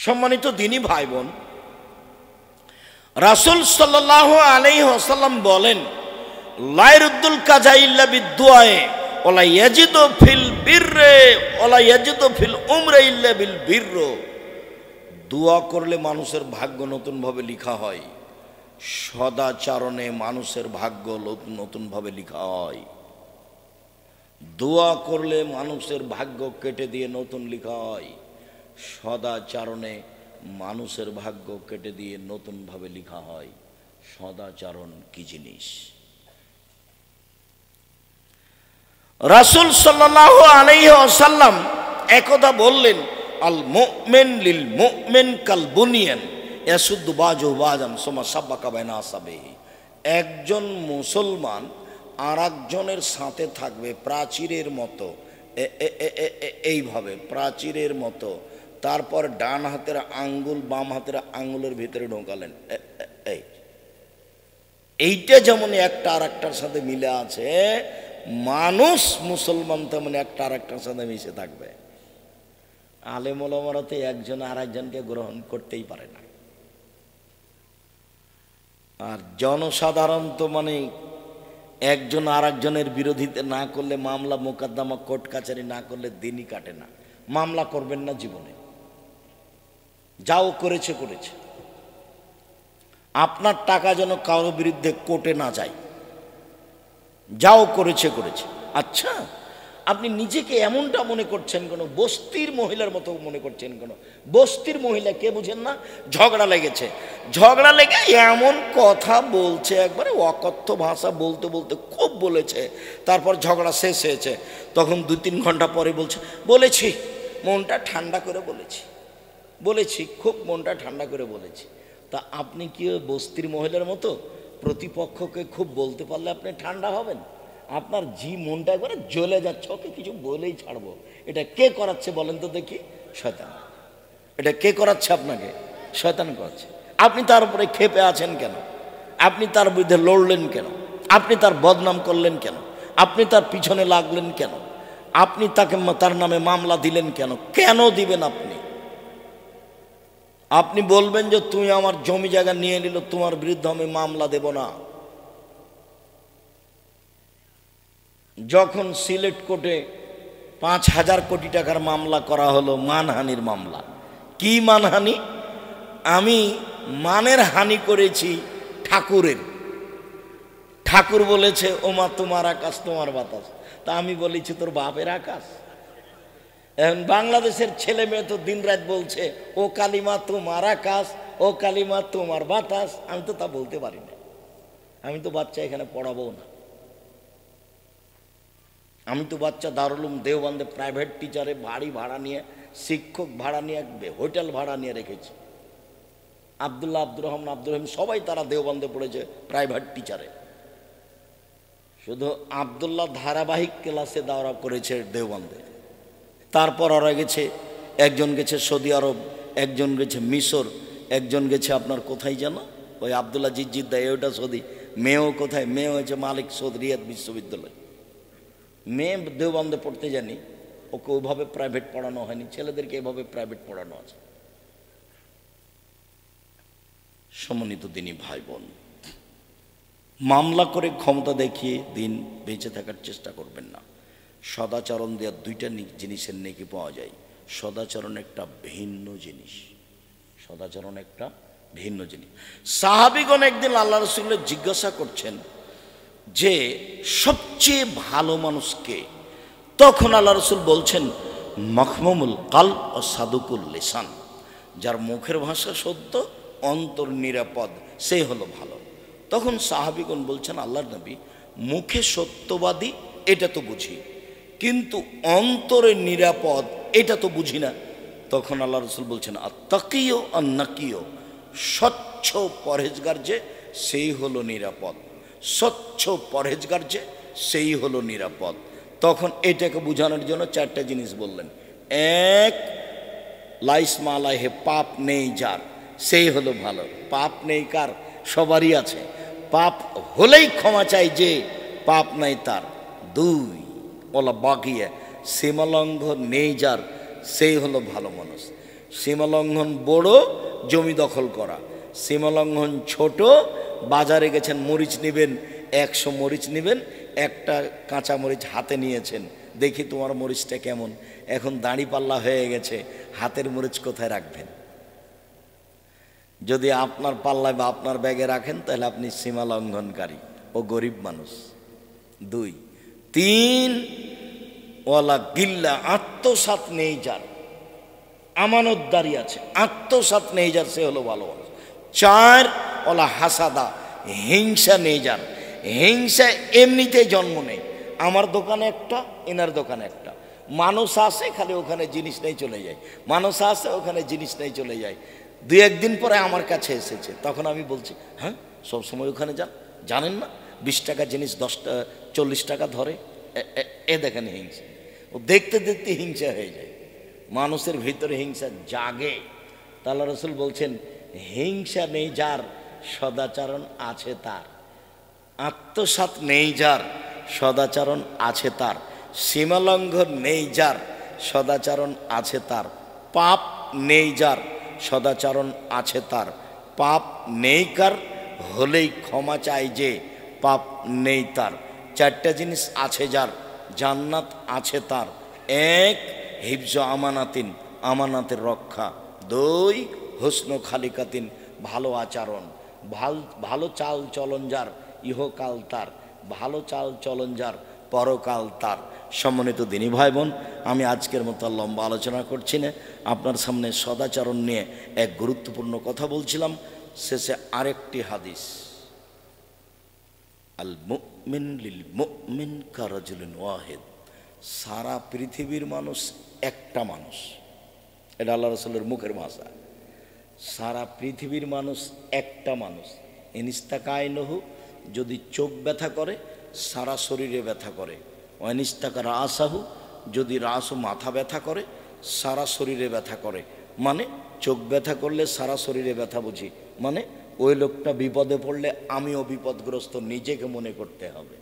সম্মানিত দিনী ভাই বোন, রাসূল সাল্লাল্লাহু আলাইহি ওয়াসাল্লাম বলেন, লা ইয়ারুদ্দুল কাজা ইল্লা বিদুআয়ে ওয়ালা ইয়াজিদু ফিল বিররে ওয়ালা ইয়াজিদু ফিল উমরি ইল্লা বিল বিরর। দোয়া করলে মানুষের ভাগ্য নতুনভাবে লেখা হয়, সদাচরণে মানুষের ভাগ্য নতুনভাবে লেখা হয়। দোয়া করলে মানুষের ভাগ্য কেটে দিয়ে নতুন লেখা হয়, সদাচরণে মানুষের ভাগ্য কেটে দিয়ে নতুনভাবে লেখা হয়। সদাচরণ কি জিনিস? রাসূল সাল্লাল্লাহু আলাইহি ওয়াসাল্লাম একদা বললেন, আল মুমিন লিল মুমিন কাল বুনিয়ান ইয়াসুদ্দু বাজু বাজান সুমা সাব্বাকা বাইনা আসাবিহি। একজন মুসলমান আর একজনের সাথে থাকবে প্রাচীরের মতো, এইভাবে প্রাচীরের মতো। তারপর ডান হাতের আঙ্গুল বাম হাতের আঙ্গুলের ভিতরে ঢোকালেন। এইটা যেমন একটা আর একটার সাথে মিলে আছে, মানুষ মুসলমান তেমন একটা আর একটার সাথে মিশে থাকবে। আলেম ওলামারা তো একজন আর একজনকে গ্রহণ করতেই পারে না, আর জনসাধারণ তো মানে একজন আর একজনের বিরোধিতা না করলে, মামলা মোকদ্দমা কোর্ট কাছারি না করলে দিনই কাটে না। মামলা করবেন না জীবনে, যাও করেছে করেছে। আপনার টাকা যেন কারোর বিরুদ্ধে কোর্টে না যায়, যাও করেছে করেছে। আচ্ছা, আপনি নিজেকে এমনটা মনে করছেন কেন? বস্তির মহিলার মতো মনে করছেন কেন? বস্তির মহিলা কে বুঝেন না? ঝগড়া লেগেছে, ঝগড়া লেগে এমন কথা বলছে, একবারে অকথ্য ভাষা বলতে বলতে খুব বলেছে। তারপর ঝগড়া শেষ হয়েছে, তখন 2-3 ঘন্টা পরে বলছে, বলেছি মনটা ঠান্ডা করে বলেছি খুব মনটা ঠান্ডা করে বলেছি। তা আপনি কি ওই বস্তির মহিলার মতো প্রতিপক্ষকে খুব বলতে পারলে আপনি ঠান্ডা হবেন? আপনার মনটা একবারে জ্বলে যাচ্ছে, ওকে কিছু বলেই ছাড়বো। এটা কে করাচ্ছে বলেন তো দেখি? শয়তান। এটা কে করাচ্ছে আপনাকে? শয়তান করাচ্ছে। আপনি তার উপরে ক্ষেপে আছেন কেন? আপনি তার বিরুদ্ধে লড়লেন কেন? আপনি তার বদনাম করলেন কেন? আপনি তার পিছনে লাগলেন কেন? আপনি তার নামে মামলা দিলেন কেন? কেন দিবেন আপনি? আপনি বলবেন যে তুমি আমার জমি জায়গা নিয়ে নিল, তোমার বিরুদ্ধে আমি মামলা দেব না। যখন সিলেট কোর্টে 5,000 কোটি টাকার মামলা করা হলো, মানহানির মামলা। কি মানহানি? আমি মানের হানি করেছি ঠাকুরের। ঠাকুর বলেছে, ওমা তোমার আকাশ তোমার বাতাস। তা আমি বলেছি তোর বাপের আকাশ। এখন বাংলাদেশের ছেলে মেয়ে তো দিন রাত বলছে, ও কালিমা তোমার আকাশ, ও কালিমা তোমার বাতাস। আমি তো তা বলতে পারি না, আমি তো বাচ্চা এখানে পড়াবো না। আমি তো বাচ্চা দারুল উলুম দেওবন্দে প্রাইভেট টিচারে বাড়ি ভাড়া নিয়ে, শিক্ষক ভাড়া নিয়ে, হোটেল ভাড়া নিয়ে রেখেছি। আব্দুল্লাহ, আব্দুর রহমান, আব্দুর রহিম সবাই তারা দেওবন্দে পড়েছে প্রাইভেট টিচারে। শুধু আব্দুল্লাহ ধারাবাহিক ক্লাসে দাওরা করেছে দেওবন্দে। তারপর ওরা গেছে, একজন গেছে সৌদি আরব, একজন গেছে মিশর, একজন গেছে আপনার কোথায় যেন ওই আব্দুল্লাহ জিদ্দা, ওইটা সৌদি। মেয়েও কোথায়? মেয়ে হয়েছে মালিক সৌদ রিয়াদ বিশ্ববিদ্যালয়। মেয়ে দেওবন্দে পড়তে জানি, ওকে ওইভাবে প্রাইভেট পড়ানো হয়নি, ছেলেদেরকে এভাবে প্রাইভেট পড়ানো আছে। সম্মানিত দিনী ভাই বোন, মামলা করে ক্ষমতা দেখিয়ে দিন বেঁচে থাকার চেষ্টা করবেন না। সদাচরণ দেওয়ার 2টা জিনিসের নেকি পাওয়া যায়। সদাচরণ একটা ভিন্ন জিনিস, সদাচরণ একটা ভিন্ন জিনিস। সাহাবীগণ একদিন আল্লাহ রাসূলকে জিজ্ঞাসা করছেন যে সবচেয়ে ভালো মানুষ কে? তখন আল্লাহ রাসূল বলছেন, মখমুমুল কালব ও সাদুকুল লিসান। যার মুখের ভাষা সত্য, অন্তর নিরাপদ, সে হলো ভালো। তখন সাহাবীগণ বলছেন, আল্লাহর নবী, মুখে সত্যবাদী এটা তো বুঝি, কিন্তু অন্তরে নিরাপদ এটা তো বুঝি না। তখন আল্লাহ রাসূল বলছেন, আত্তাকিও আন্নাকিও, স্বচ্ছ পরহেজগার যে সেই হলো নিরাপদ। স্বচ্ছ পরহেজগার যে সেই হলো নিরাপদ। তখন এটাকে বোঝানোর জন্য 4টা জিনিস বললেন। 1, লাইসমা আলাইহে, পাপ নেই যার, সেই হলো ভালো। পাপ নেই কার? সবারই আছে। পাপ হলেই ক্ষমা চাই যে, পাপ নাই তার। 2, ওলা বাগিয়া, সীমালঙ্ঘন নেই যার, সেই হলো ভালো মানুষ। সীমালঙ্ঘন বড়, জমি দখল করা। সীমালঙ্ঘন ছোট, বাজারে গেছেন মরিচ নেবেন, 100 মরিচ নেবেন, একটা কাঁচা মরিচ হাতে নিয়েছেন, দেখি তোমার মরিচটা কেমন। এখন দাঁড়িপাল্লা হয়ে গেছে, হাতের মরিচ কোথায় রাখবেন? যদি আপনার পাল্লায় বা আপনার ব্যাগে রাখেন তাহলে আপনি সীমালঙ্ঘনকারী ও গরিব মানুষ। 2, 3 ওয়ালা গিল্লা, আত্মসাৎ নেই যার, আমানতদারি আছে, আত্মসাৎ নেই যার, সে হলো ভালো মানুষ। 4 ওয়ালা হাসাদা, হিংসা নেই যার। হিংসা এমনিতেই জন্ম নেই, আমার দোকানে একটা, এনার দোকানে একটা। মানুষ আসে খালি ওখানে জিনিস নেই চলে যায়, মানুষ আসে ওখানে জিনিস নেই চলে যায়। 2-1 দিন পরে আমার কাছে এসেছে, তখন আমি বলছি হ্যাঁ সবসময় ওখানে যান, জানেন না 20 টাকা জিনিস 40 টাকা ধরে। এ দেখেন হিংসা, ও দেখতে দেখতে হিংসা হয়ে যায়, মানুষের ভিতরে হিংসা জাগে। তাআলা রাসূল বলছেন হিংসা নেই যার, সদাচরণ আছে তার। আত্মসাৎ নেই যার, সদাচরণ আছে তার। সীমালঙ্ঘন নেই যার, সদাচরণ আছে তার। পাপ নেই যার, সদাচরণ আছে তার। পাপ নেই কার, হলেই ক্ষমা চাই যে, পাপ নেই তার। 4টা জিনিস আছে যার, জান্নাত আছে তার। 1 হিফজ আমানাতিন, আমানাতের রক্ষা। 2 হুসন খালিকাতিন, ভালো আচরণ। ভালো চাল চলন যার, ইহকাল তার। ভালো চাল চলন যার, পরকাল তার। সম্মানিত দিনী ভাই বোন, আমি আজকের মতো লম্বা আলোচনা করছি না, আপনার সামনে সদাচরণ নিয়ে এক গুরুত্বপূর্ণ কথা বলছিলাম। শেষে আরেকটি হাদিস, আল মুমিন লিল মুমিন কারাজুলিন ওয়াহিদ, সারা পৃথিবীর মানুষ একটা মানুষ। এটা আল্লাহ রাসূলের মুখের ভাষা। সারা পৃথিবীর মানুষ একটা মানুষ। ইনিস্তাকাইনহু, যদি চোখ ব্যথা করে সারা শরীরে ব্যথা করে। অনিস্তাকা রাসাহু, যদি রাস ও মাথা ব্যথা করে সারা শরীরে ব্যথা করে। মানে চোখ ব্যথা করলে সারা শরীরে ব্যথা বুঝি, মানে ওই লোকটা বিপদে পড়লে আমিও বিপদগ্রস্ত নিজেকে মনে করতে হবে।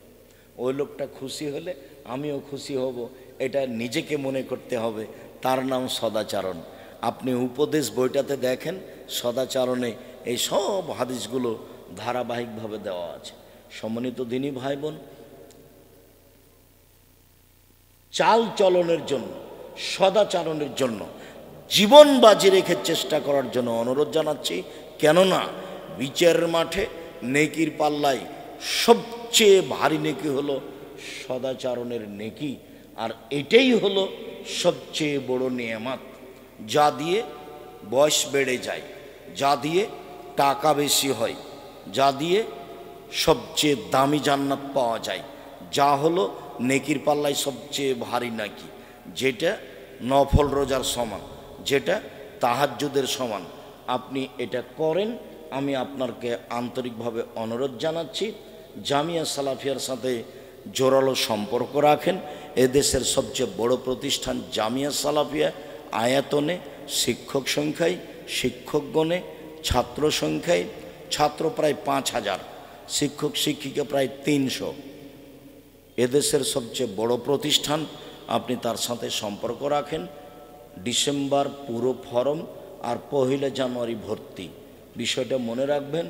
ওই লোকটা খুশি হলে আমিও খুশি হব, এটা নিজেকে মনে করতে হবে। তার নাম সদাচরণ। আপনি উপদেশ বইটাতে দেখেন, সদাচরণে এই সব হাদিসগুলো ধারাবাহিকভাবে দেওয়া আছে। সম্মানিত দিনী ভাই বোন, চাল চলনের জন্য, সদাচরণের জন্য জীবন বাজি রেখে চেষ্টা করার জন্য অনুরোধ জানাচ্ছি। কেননা বিচারের মাঠে নেকির পাল্লায় সবচেয়ে ভারী নেকি হলো সদাচরণের নেকি। আর এটাই হলো সবচেয়ে বড় নিয়ামত, যা দিয়ে বয়স বেড়ে যায়, যা দিয়ে টাকা বেশি হয়, যা দিয়ে সবচেয়ে দামি জান্নাত পাওয়া যায়, যা হলো নেকির পাল্লায় সবচেয়ে ভারী নাকি, যেটা নফল রোজার সমান, যেটা তাহাজ্জুদের সমান। আপনি এটা করেন, আমি আপনাকে আন্তরিকভাবে অনুরোধ জানাচ্ছি। জামিয়া সালাফিয়ার সাথে জোরালো সম্পর্ক রাখেন। এদেশের সবচেয়ে বড় প্রতিষ্ঠান জামিয়া সালাফিয়া। আয়াতনে, শিক্ষক সংখ্যায়, শিক্ষকগণে, ছাত্র সংখ্যায়, ছাত্র প্রায় 5000, শিক্ষক শিক্ষিকা প্রায় 300। এদেশের সবচেয়ে বড় প্রতিষ্ঠান, আপনি তার সাথে সম্পর্ক রাখেন। ডিসেম্বর পুরো ফরম আর 1 জানুয়ারি ভর্তি। বিষয়টা মনে রাখবেন,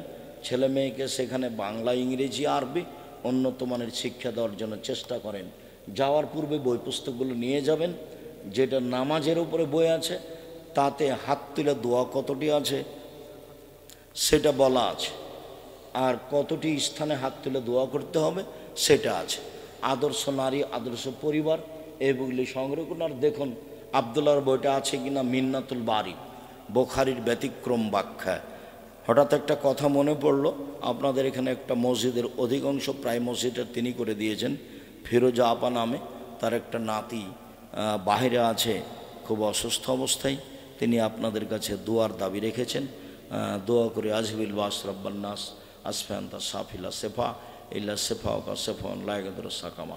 ছেলে মেয়েকে সেখানে বাংলা, ইংরেজি, আরবি উন্নত মানের শিক্ষা দেওয়ার জন্য চেষ্টা করেন। যাওয়ার পূর্বে বই পুস্তকগুলো নিয়ে যাবেন। যেটা নামাজের উপরে বই আছে তাতে হাত তুলে দোয়া কতটি আছে সেটা বলা আছে, আর কতটি স্থানে হাত তুলে দোয়া করতে হবে সেটা আছে। আদর্শ নারী, আদর্শ পরিবার, এইগুলি সংগ্রহ করুন। আর দেখুন আবদুল্লাহর বইটা আছে কিনা, মিন্নাতুল বারি, বুখারীর ব্যতিক্রম ব্যাখ্যা। হঠাৎ একটা কথা মনে পড়লো, আপনাদের এখানে একটা মসজিদের অধিকাংশ প্রায় মসজিদটা তিনি করে দিয়েছেন, ফিরোজা আপা নামে। তার একটা নাতি বাহিরে আছে, খুব অসুস্থ অবস্থায়। তিনি আপনাদের কাছে দোয়ার দাবি রেখেছেন। দোয়া করে আজবিল বাস রব্বান্নাস আসফান্তা সাফিলা সেফা ইল্লা সেফা ওকা সেফান লায়গাদুর সাকামা।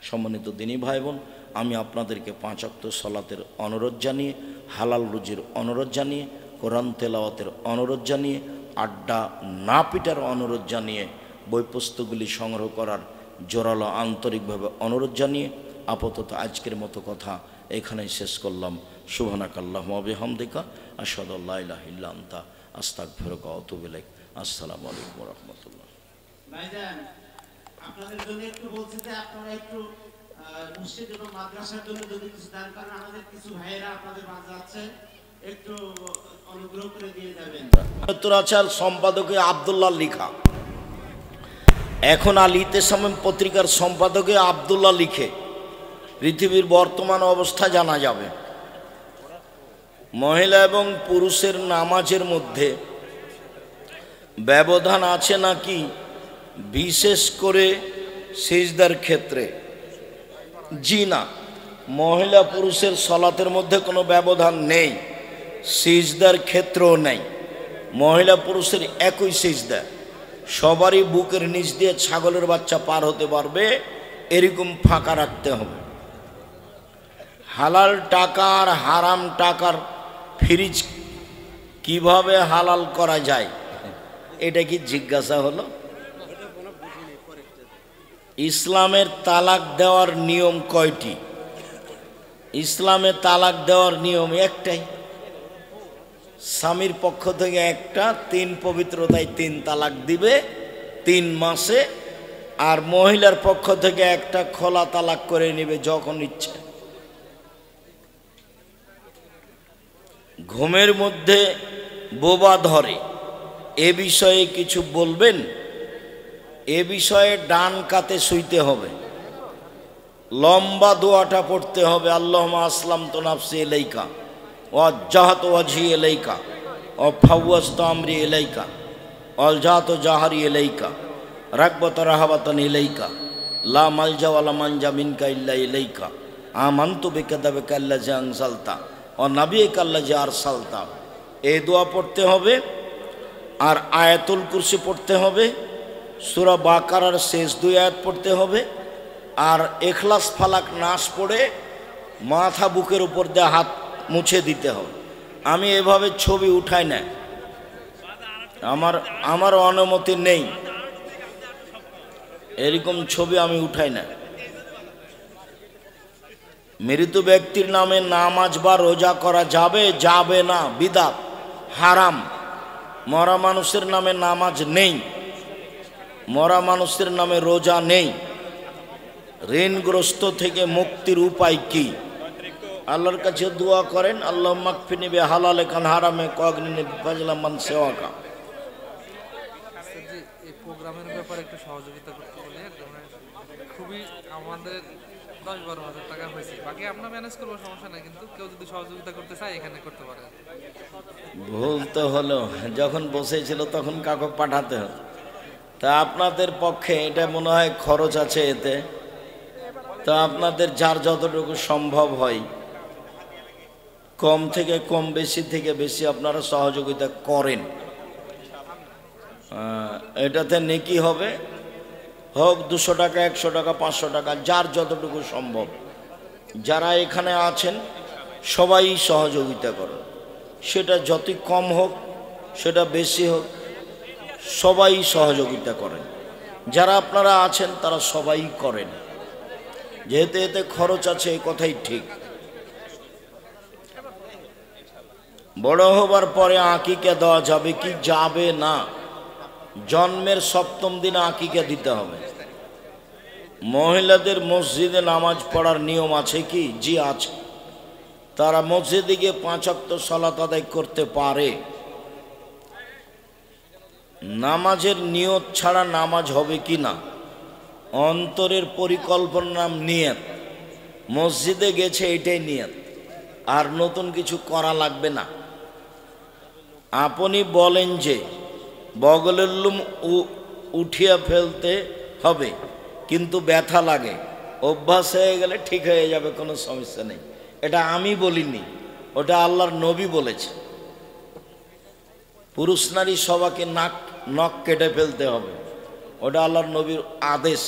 সম্মানিত দিনী ভাই বোন, আমি আপনাদেরকে 5 ওয়াক্ত সালাতের অনুরোধ জানিয়ে, হালাল রুজির অনুরোধ জানিয়ে, কোরআন তেলাওয়াতের অনুরোধ জানিয়ে, আড্ডা না পিটার অনুরোধ জানিয়ে, বই পুস্তকগুলি সংগ্রহ করার জোরালো আন্তরিকভাবে অনুরোধ জানিয়ে আপাতত আজকের মতো কথা এখানেই শেষ করলাম। সুবহানাকাল্লাহুম্মা ওয়া বিহামদিকা আশহাদু আল্লা ইলাহা ইল্লা আনতা আস্তাগফিরুকা ওয়া আতুবু ইলাইক। আসসালামু আলাইকুম ওয়া রাহমাতুল্লাহ। ভাইজান, আপনাদের জন্য একটু বলছি যে আপনারা একটু মসজিদ এবং মাদ্রাসার জন্য যদি কিছু দান করেন, আমাদের কিছু ভাইয়েরা আপনাদের মাঝে আছে, একটু অনুগ্রহ করে দিয়ে যাবেন। উত্তরাচার সম্পাদকে আব্দুল্লাহ লিখা, এখন আল ইতিসাম পত্রিকার সম্পাদকে আব্দুল্লাহ লিখে পৃথিবীর বর্তমান অবস্থা জানা যাবে। মহিলা এবং পুরুষের নামাজের মধ্যে ব্যবধান আছে নাকি, বিশেষ করে সিজদার ক্ষেত্রে? জি না, মহিলা পুরুষের সলাতের মধ্যে কোনো ব্যবধান নেই, সিজদার ক্ষেত্রেও নেই। মহিলা পুরুষের একই সিজদা, সবারই বুকের নিচ দিয়ে ছাগলের বাচ্চা পার হতে পারবে এরকম ফাঁকা রাখতে হবে। হালাল টাকা আর হারাম টাকার ফ্রিজ কিভাবে হালাল করা যায়, এটা কি জিজ্ঞাসা হলো? ইসলামের তালাক দেওয়ার নিয়ম কয়টি? ইসলামে তালাক দেওয়ার নিয়ম একটাই, স্বামীর পক্ষ থেকে একটা, 3 পবিত্রতায় 3 তালাক দিবে 3 মাসে, আর মহিলার পক্ষ থেকে একটা খোলা তালাক করে নেবে যখন ইচ্ছে। ঘুমের মধ্যে বোবা ধরে, এ বিষয়ে কিছু বলবেন? এ বিষয়ে ডান কাতে শুইতে হবে, লম্বা দোয়াটা পড়তে হবে, আল্লাহুম্মা আসলামতু নাফসি ইলাইকা ওয়াজ্জাহতু ওয়াজহি ইলাইকা ওয়া ফাওয়াজতু আমরি ইলাইকা ওয়ালজাতু জাহরি ইলাইকা রাগবাতা রাহাবাতান ইলাইকা লা মালজা ওয়ালা মানজা মিনকা ইল্লা ইলাইকা আমানতু বিকাদাবিকা আল্লাযী আনজালতা ওয়া নাবিয়্যিকা আল্লাযী আরসালতা। এই দোয়া পড়তে হবে, আর আয়াতুল কুরসি পড়তে হবে, সূরা বাকারার শেষ 2 আয়াত পড়তে হবে, আর ইখলাস ফালাক নাস পড়ে মাথা বুকের উপর দিয়ে হাত মুছে দিতে হবে। আমি এভাবে ছবি উঠাই না, আমার অনুমতি নেই, এরকম ছবি আমি উঠাই না। মৃত ব্যক্তির নামে নামাজ বা রোজা করা যাবে? যাবে না, বিদআত, হারাম। মরা মানুষের নামে নামাজ নেই, মরা মানুষের নামে রোজা নেই। ঋণগ্রস্ত থেকে মুক্তির উপায় কি? আল্লাহর কাছে দোয়া করেন, আল্লাহুম্মা কফিনি বিহালালিকা আন হারামিকা ওয়াগনিনি বিফাজলিকা মান সিওয়াকা। এই প্রোগ্রামের ব্যাপারে একটু সহযোগিতা করতে বলি, খুবই আমাদের 10-12 হাজার টাকা হয়েছে, বাকি আমরা ম্যানেজ করবো, সমস্যা নাই, কিন্তু কেউ যদি সহযোগিতা করতে চায় এখানে করতে পারে। ভুল তো হলো, যখন বসেছিল তখন কাউকে পাঠাতে হতো, তা আপনাদের পক্ষে এটা মনে হয় খরচ আছে এতে, তো আপনাদের যার যতটুকু সম্ভব হয় কম থেকে কম, বেশি থেকে বেশি আপনারা সহযোগিতা করেন, এটাতে নেকি হবে। হোক 200 টাকা, 100 টাকা, 500 টাকা, যার যতটুকু সম্ভব। যারা এখানে আছেন সবাই সহযোগিতা করেন, সেটা যতই কম হোক সেটা বেশি হোক, সবাই সহযোগিতা করেন। যারা আপনারা আছেন তারা সবাই করেন, যেহেতু এতে খরচ আছে, এই কথাই ঠিক। বড় হবার পরে আকিকা দেওয়া যাবে কি যাবে না? জন্মের 7ম দিনে আকিকা দিতে হবে। মহিলাদের মসজিদে নামাজ পড়ার নিয়ম আছে কি? জি আছে। তারা মসজিদে গিয়ে 5 ওয়াক্ত সালাত আদায় করতে পারে। নামাজের নিয়ত ছাড়া নামাজ হবে কি না? অন্তরের পরিকল্পনার নাম নিয়ত। মসজিদে গেছে এটাই নিয়ত, আর নতুন কিছু করা লাগবে না। আপনি বলেন যে বগলের লোম উঠিয়ে ফেলতে হবে, কিন্তু ব্যথা লাগে, অভ্যাস হয়ে গেলে ঠিক হয়ে যাবে, কোনো সমস্যা নেই। এটা আমি বলিনি, ওটা আল্লাহর নবী বলেছে। পুরুষ নারী সবাইকে নখ কেটে ফেলতে হবে, ওটা আল্লাহর নবীর আদেশ,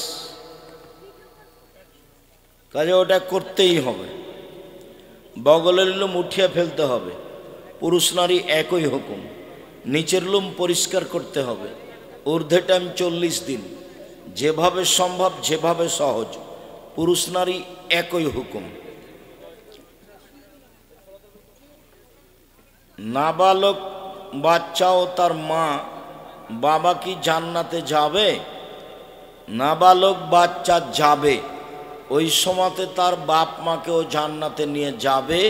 কাজে ওটা করতেই হবে। বগলের লোম উঠিয়ে ফেলতে হবে, পুরুষ নারী একই হুকুম। নিচের লোম পরিষ্কার করতে হবে, ঊর্ধ্বে টাইম 40 দিন, যেভাবে সম্ভব, যেভাবে সহজ। পুরুষ নারী একই হুকুম। নাবালক বাচ্চা ও তার মা বাবা কি জান্নাতে যাবে? নাবালক বাচ্চা যাবে, ওই সময়তে তার বাপ মাকেও জান্নাতে নিয়ে যাবে,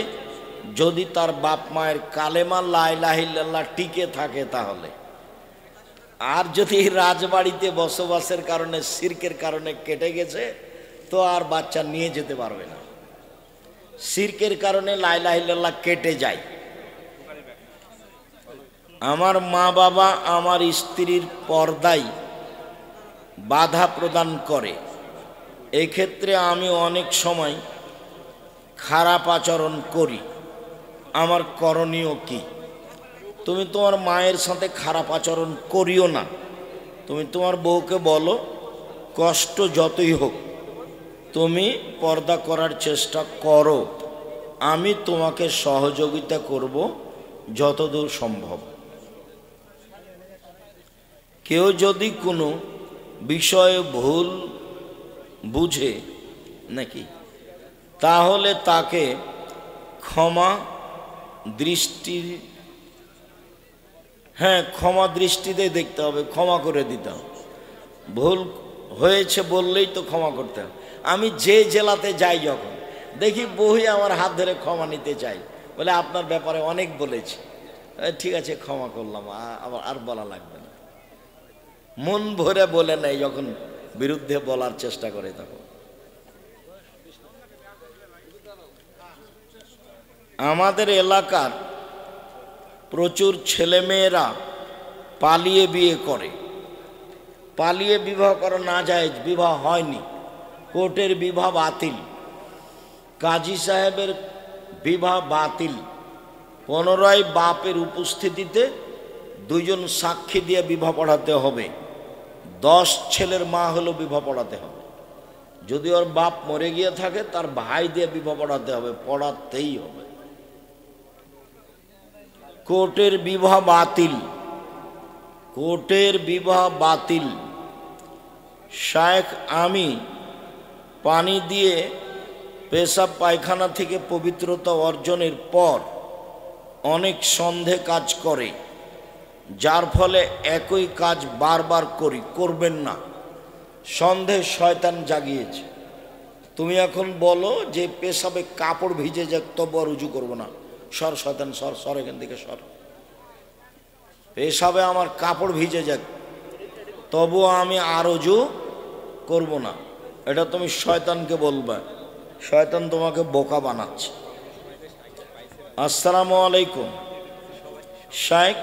যদি তার বাপ মায়ের কালেমা লা ইলাহা ইল্লাল্লাহ টিকে থাকে তাহলে। আর যদি রাজবাড়িতে বসবাসের কারণে শিরকের কারণে কেটে গেছে তো আর বাচ্চা নিয়ে যেতে পারবে না। শিরকের কারণে লা ইলাহা ইল্লাল্লাহ কেটে যায়। আমার মা বাবা আমার স্ত্রীর পর্দায় বাধা প্রদান করে, এক্ষেত্রে আমি অনেক সময় খারাপ আচরণ করি, আমার করণীয় কি? তুমি তোমার মায়ের সাথে খারাপ আচরণ করিও না। তুমি তোমার বউকে বলো, কষ্ট যতই হোক তুমি পর্দা করার চেষ্টা করো, আমি তোমাকে সহযোগিতা করব যতদূর সম্ভব। কেউ যদি কোনো বিষয়ে ভুল বুঝে নাকি, তাহলে তাকে ক্ষমা দৃষ্টিতে দেখতে হবে, ক্ষমা করে দিতে হবে। ভুল হয়েছে বললেই তো ক্ষমা করতে হবে। আমি যে জেলাতে যাই যখন দেখি বউই আমার হাত ধরে ক্ষমা নিতে চাই, বলে আপনার ব্যাপারে অনেক বলেছি, ঠিক আছে ক্ষমা করলাম, আবার আর বলা লাগবে না। মন ভরে বলে নেয় যখন বিরুদ্ধে বলার চেষ্টা করে তখন। আমাদের এলাকার প্রচুর ছেলেমেয়েরা পালিয়ে বিয়ে করে। পালিয়ে বিবাহ করা না যায়, বিবাহ হয়নি, কোর্টের বিবাহ বাতিল, কাজী সাহেবের বিবাহ বাতিল, পুনরায় বাপের উপস্থিতিতে দুইজন সাক্ষী দিয়ে বিবাহ পড়াতে হবে, 10 ছেলের মা হলেও বিবাহ পড়াতে হবে। যদি ওর বাপ মরে গিয়ে থাকে তার ভাই দিয়ে বিবাহ পড়াতে হবে, পড়াতেই হবে। কোর্টের বিবাহ বাতিল, কোর্টের বিবাহ বাতিল। শায়েখ আমি পানি দিয়ে পেশাব পায়খানা থেকে পবিত্রতা অর্জনের পর অনেক সন্দেহ কাজ করে, যার ফলে একই কাজ বারবার করবেন না। সন্দেহ শয়তান জাগিয়েছে। তুমি এখন বলো যে পেশাবে কাপড় ভিজে যাক তবু আর রুজু করবো না, সর শয়তান সর, সর এখান থেকে সর। পেশাবে আমার কাপড় ভিজে যাক তবু আমি আর রুজু করব না, এটা তুমি শয়তানকে বলবে। শয়তান তোমাকে বোকা বানাচ্ছে। আসসালামু আলাইকুম। শায়েখ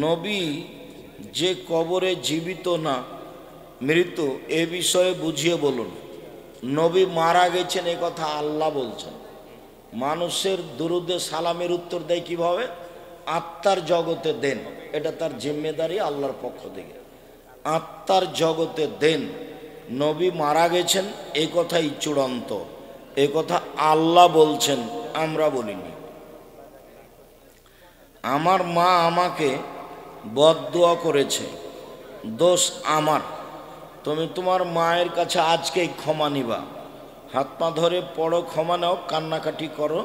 নবী যে কবরে জীবিত না মৃত, এ বিষয়ে বুঝিয়ে বলুন। নবী মারা গেছেন এ কথা আল্লাহ বলছেন। মানুষের দুরুদে সালামের উত্তর দেয় কিভাবে? আত্মার জগতে দেন, এটা তার জিম্মেদারি আল্লাহর পক্ষ থেকে। আত্মার জগতে দেন। নবী মারা গেছেন এই কথাই চূড়ান্ত, এ কথা আল্লাহ বলছেন, আমরা বলিনি। আমার মা আমাকে বদদুয়া করেছে, দোষ আমার। তুমি তোমার মায়ের কাছে আজকেই ক্ষমা নিবা, হাত পা ধরে পড়ো, ক্ষমা নাও, কান্নাকাটি করো,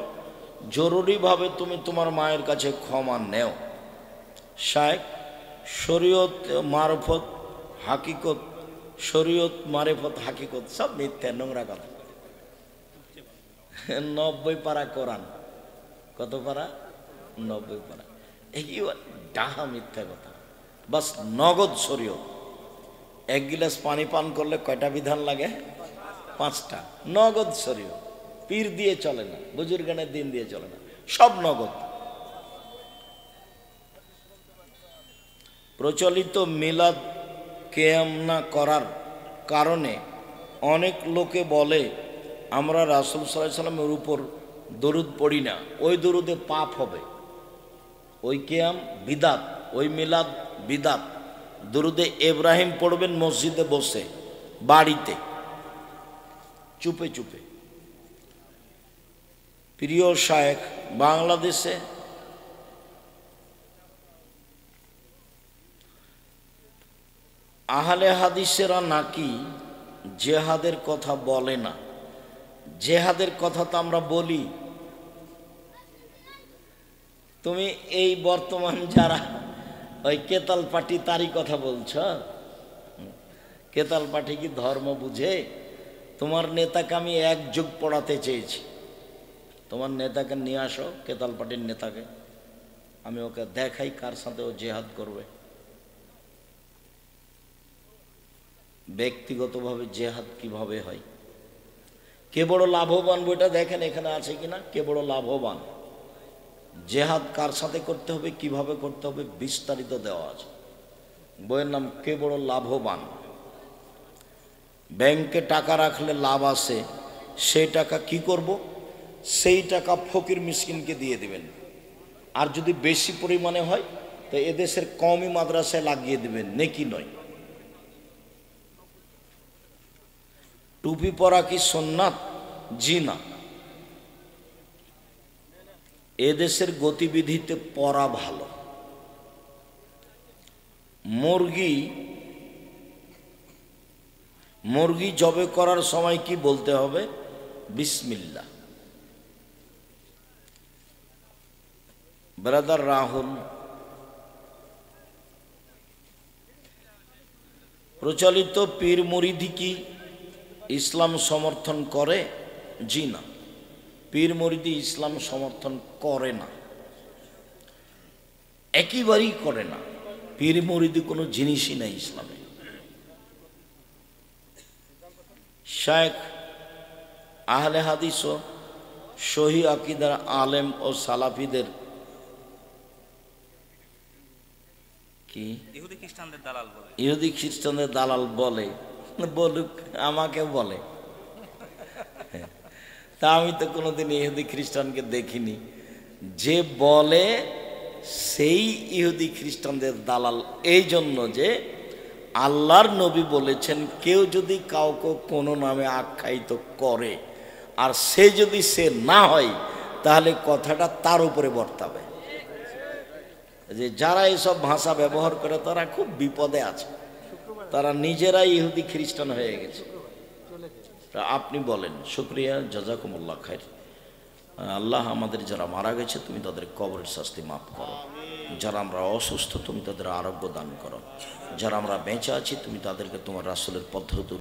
জরুরিভাবে তুমি তোমার মায়ের কাছে ক্ষমা নেও। শায়েখ শরীয়ত মারফত হাকিকত, শরীয়ত মারফত হাকিকত সব মিথ্যা, নোংরা কথা। 90 পারা কোরআন, কত পারা? 90 পারা। এই ডাহা মিথ্যা কথা। বাস নগদ শরীয়ত। 1 গিলাস পানি পান করলে কয়টা বিধান লাগে? 5টা। নগদ শরীয়ত, পীর দিয়ে চলে না, বুজুর্গানের দিন দিয়ে চলে না, সব নগদ। প্রচলিত মিলাদ কেয়াম না করার কারণে অনেক লোকে বলে আমরা রাসূল সাল্লাল্লাহু আলাইহি সাল্লামের উপর দরুদ পড়ি না, ওই দরুদে পাপ হবে। ওই কেয়াম বিদাত, ওই মিলাদ বিদাত। দরুদে ইব্রাহিম পড়বেন মসজিদে বসে, বাড়িতে চুপে চুপে। প্রিয় শায়েখ, বাংলাদেশে আহলে হাদিসেরা নাকি জেহাদের কথা বলে না, জেহাদের কথা তো আমরা বলি, তুমি এই বর্তমান যারা ওই কেতাল পার্টি তারই কথা বলছ। কেতাল পার্টি কি ধর্ম বুঝে? তোমার নেতাকে আমি এক যুগ পড়াতে চেয়েছি, তোমার নেতাকে নিয়ে আসো, কেতাল পার্টির নেতাকে, আমি ওকে দেখাই কার সাথে ও জেহাদ করবে। ব্যক্তিগতভাবে জেহাদ কিভাবে হয়, কে বড় লাভবান বইটা দেখেন এখানে আছে কিনা, কে বড় লাভবান, জেহাদ কার সাথে করতে হবে, কিভাবে করতে হবে, বিস্তারিত দেওয়া আছে। বইয়ের নাম কে বড় লাভবান। ব্যাংকে টাকা রাখলে লাভ আসে, সেই টাকা কি করব, সেই টাকা ফকির মিসকিনকে দিয়ে দিবেন। আর যদি বেশি পরিমাণে হয় তো এদেশের কওমি মাদ্রাসায় লাগিয়ে দিবেন, নেকি নয়। টুপি পরা কি সুন্নাত? জি না, এদেশের গতিবিধিতে পরা ভালো। মুরগি জবে করার সময় কি বলতে হবে? বিসমিল্লাহ। ব্রাদার রাহুল, প্রচলিত পীর মুরিদি কি ইসলাম সমর্থন করে? জি না, পীর মুরিদি ইসলাম সমর্থন করে না, একেবারেই করে না। পীর মুরিদি কোনো জিনিসই নাই ইসলামে। শেখ আহলে হাদিস ও সহি আকিদার আলেম ও সালাফিদের কি ইহুদি খ্রিস্টানদের দালাল বলে, বলুক, আমাকেও বলে। তা আমি তো কোনোদিন ইহুদি খ্রিস্টানকে দেখিনি। যে বলে সেই ইহুদি খ্রিস্টানদের দালাল, এই জন্য যে আল্লাহর নবী বলেছেন কেউ যদি কাউকে কোনো নামে আখ্যায়িত করে আর সে যদি সে না হয় তাহলে কথাটা তার উপরে বর্তাবে। যে যারা এইসব ভাষা ব্যবহার করে তারা খুব বিপদে আছে, তারা নিজেরাই ইহুদি খ্রিস্টান হয়ে গেছে। আপনি বলেন শুকরিয়া, জাযাকুমুল্লাহ খাইর। আল্লাহ আমাদের যারা মারা গেছে তুমি তাদের কবরের শাস্তি মাফ করো, যারা আমরা অসুস্থ তুমি তাদের আরোগ্য দান করো, যারা আমরা বেঁচে আছি তুমি তাদেরকে তোমার রাসূলের পদ্ধতি